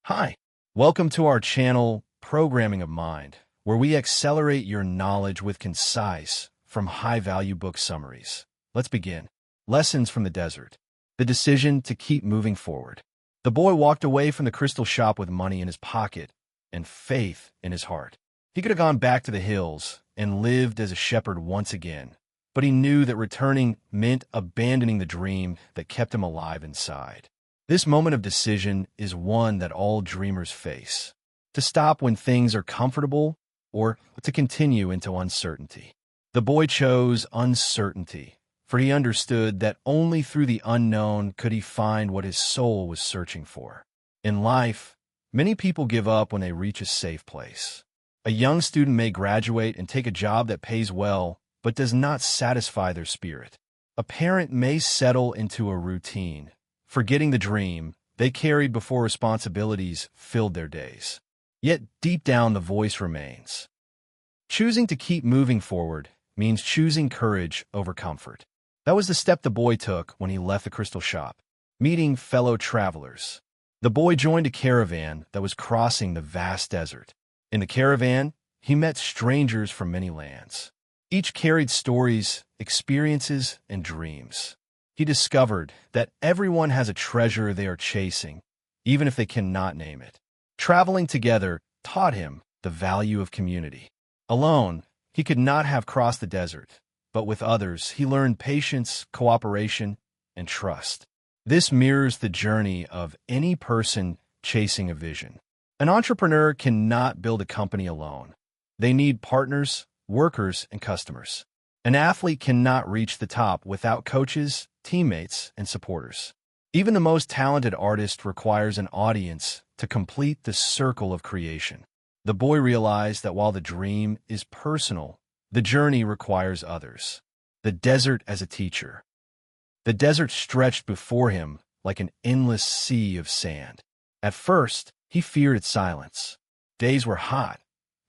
Hi, welcome to our channel, Programming of Mind, where we accelerate your knowledge with concise, from high-value book summaries. Let's begin. Lessons from the Desert. The decision to keep moving forward. The boy walked away from the crystal shop with money in his pocket and faith in his heart. He could have gone back to the hills and lived as a shepherd once again, but he knew that returning meant abandoning the dream that kept him alive inside. This moment of decision is one that all dreamers face. To stop when things are comfortable or to continue into uncertainty. The boy chose uncertainty, for he understood that only through the unknown could he find what his soul was searching for. In life, many people give up when they reach a safe place. A young student may graduate and take a job that pays well, but does not satisfy their spirit. A parent may settle into a routine, forgetting the dream they carried before responsibilities filled their days. Yet deep down the voice remains. Choosing to keep moving forward means choosing courage over comfort. That was the step the boy took when he left the crystal shop, meeting fellow travelers. The boy joined a caravan that was crossing the vast desert. In the caravan, he met strangers from many lands. Each carried stories, experiences, and dreams. He discovered that everyone has a treasure they are chasing, even if they cannot name it. Traveling together taught him the value of community. Alone, he could not have crossed the desert, but with others, he learned patience, cooperation, and trust. This mirrors the journey of any person chasing a vision. An entrepreneur cannot build a company alone. They need partners, workers, and customers. An athlete cannot reach the top without coaches, teammates, and supporters. Even the most talented artist requires an audience to complete the circle of creation. The boy realized that while the dream is personal, the journey requires others. The desert as a teacher. The desert stretched before him like an endless sea of sand. At first, he feared its silence. Days were hot,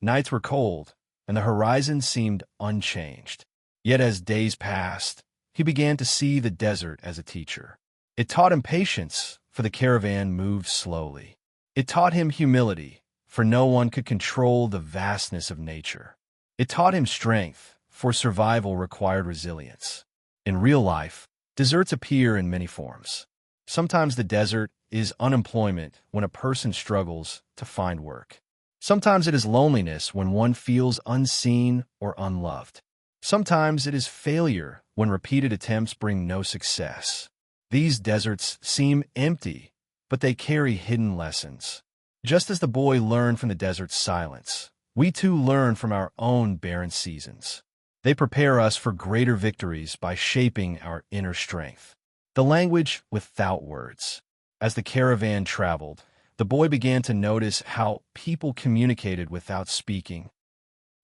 nights were cold, and the horizon seemed unchanged. Yet as days passed, he began to see the desert as a teacher. It taught him patience, for the caravan moved slowly. It taught him humility, for no one could control the vastness of nature. It taught him strength, for survival required resilience. In real life, deserts appear in many forms. Sometimes the desert is unemployment when a person struggles to find work. Sometimes it is loneliness when one feels unseen or unloved. Sometimes it is failure when repeated attempts bring no success. These deserts seem empty, but they carry hidden lessons. Just as the boy learned from the desert's silence, we too learn from our own barren seasons. They prepare us for greater victories by shaping our inner strength. The language without words. As the caravan traveled, the boy began to notice how people communicated without speaking.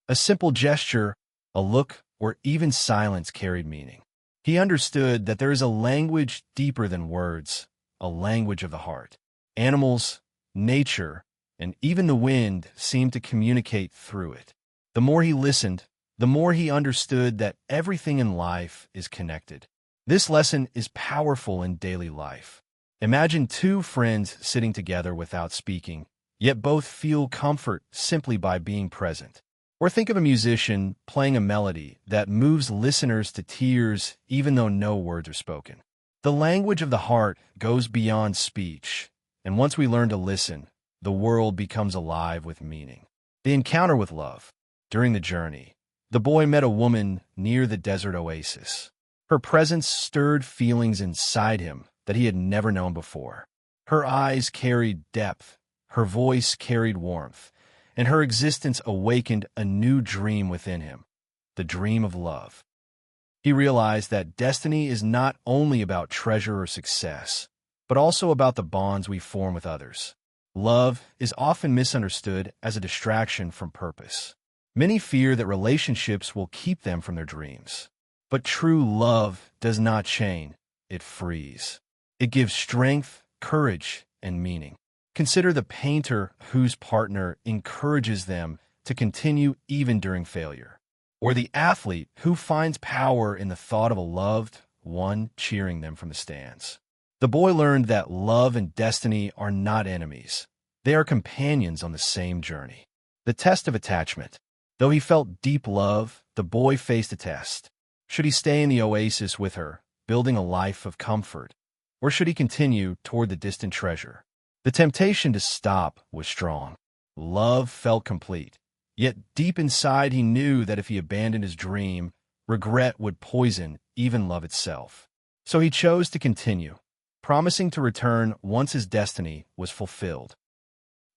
A simple gesture, a look, or even silence carried meaning. He understood that there is a language deeper than words, a language of the heart. Animals, nature, and even the wind seemed to communicate through it. The more he listened, the more he understood that everything in life is connected. This lesson is powerful in daily life. Imagine two friends sitting together without speaking, yet both feel comfort simply by being present. Or think of a musician playing a melody that moves listeners to tears even though no words are spoken. The language of the heart goes beyond speech, and once we learn to listen, the world becomes alive with meaning. The encounter with love. During the journey, the boy met a woman near the desert oasis. Her presence stirred feelings inside him that he had never known before. Her eyes carried depth, her voice carried warmth, and her existence awakened a new dream within him, the dream of love. He realized that destiny is not only about treasure or success, but also about the bonds we form with others. Love is often misunderstood as a distraction from purpose. Many fear that relationships will keep them from their dreams. But true love does not chain, it frees. It gives strength, courage, and meaning. Consider the painter whose partner encourages them to continue even during failure, or the athlete who finds power in the thought of a loved one cheering them from the stands. The boy learned that love and destiny are not enemies. They are companions on the same journey. The test of attachment. Though he felt deep love, the boy faced a test. Should he stay in the oasis with her, building a life of comfort? Or should he continue toward the distant treasure? The temptation to stop was strong. Love felt complete. Yet deep inside he knew that if he abandoned his dream, regret would poison even love itself. So he chose to continue, promising to return once his destiny was fulfilled.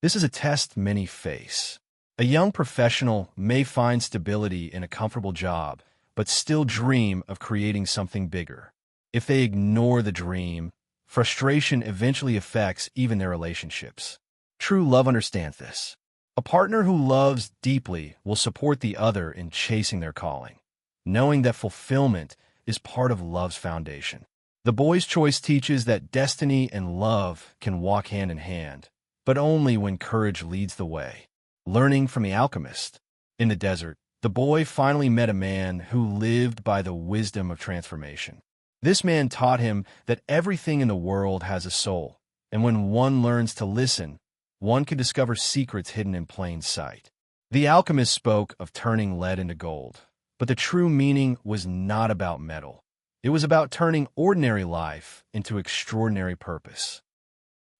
This is a test many face. A young professional may find stability in a comfortable job, but still dream of creating something bigger. If they ignore the dream, frustration eventually affects even their relationships. True love understands this. A partner who loves deeply will support the other in chasing their calling, knowing that fulfillment is part of love's foundation. The boy's choice teaches that destiny and love can walk hand in hand, but only when courage leads the way. Learning from the alchemist. In the desert, the boy finally met a man who lived by the wisdom of transformation. This man taught him that everything in the world has a soul, and when one learns to listen, one can discover secrets hidden in plain sight. The alchemist spoke of turning lead into gold, but the true meaning was not about metal. It was about turning ordinary life into extraordinary purpose.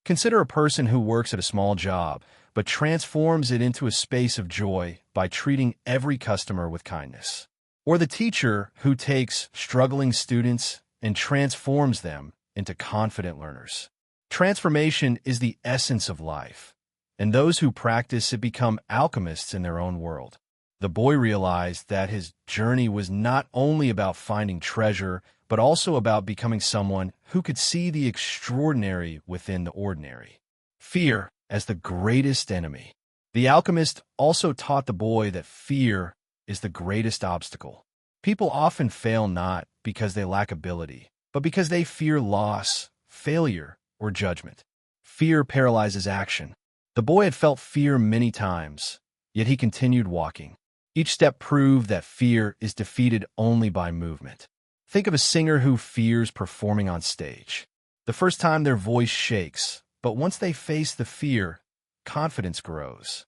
Consider a person who works at a small job, but transforms it into a space of joy by treating every customer with kindness. Or the teacher who takes struggling students and transforms them into confident learners. Transformation is the essence of life, and those who practice it become alchemists in their own world. The boy realized that his journey was not only about finding treasure, but also about becoming someone who could see the extraordinary within the ordinary. Fear as the greatest enemy. The alchemist also taught the boy that fear is the greatest obstacle. People often fail not because they lack ability, but because they fear loss, failure, or judgment. Fear paralyzes action. The boy had felt fear many times, yet he continued walking. Each step proved that fear is defeated only by movement. Think of a singer who fears performing on stage. The first time their voice shakes, but once they face the fear, confidence grows.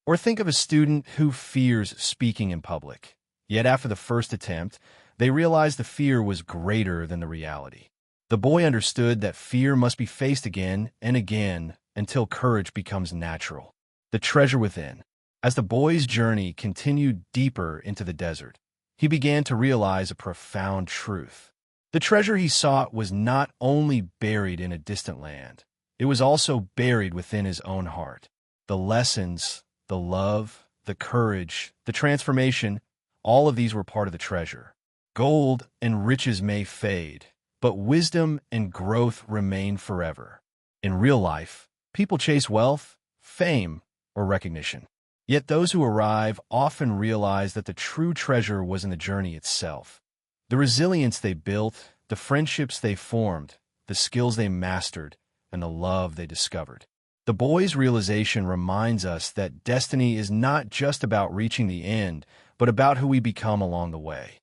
Or think of a student who fears speaking in public. Yet after the first attempt, they realize the fear was greater than the reality. The boy understood that fear must be faced again and again until courage becomes natural. The treasure within. As the boy's journey continued deeper into the desert, he began to realize a profound truth. The treasure he sought was not only buried in a distant land, it was also buried within his own heart. The lessons, the love, the courage, the transformation, all of these were part of the treasure. Gold and riches may fade, but wisdom and growth remain forever. In real life, people chase wealth, fame, or recognition. Yet those who arrive often realize that the true treasure was in the journey itself. The resilience they built, the friendships they formed, the skills they mastered, and the love they discovered. The boy's realization reminds us that destiny is not just about reaching the end, but about who we become along the way.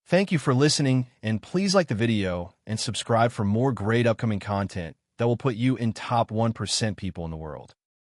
Thank you for listening, and please like the video and subscribe for more great upcoming content that will put you in top 1% people in the world.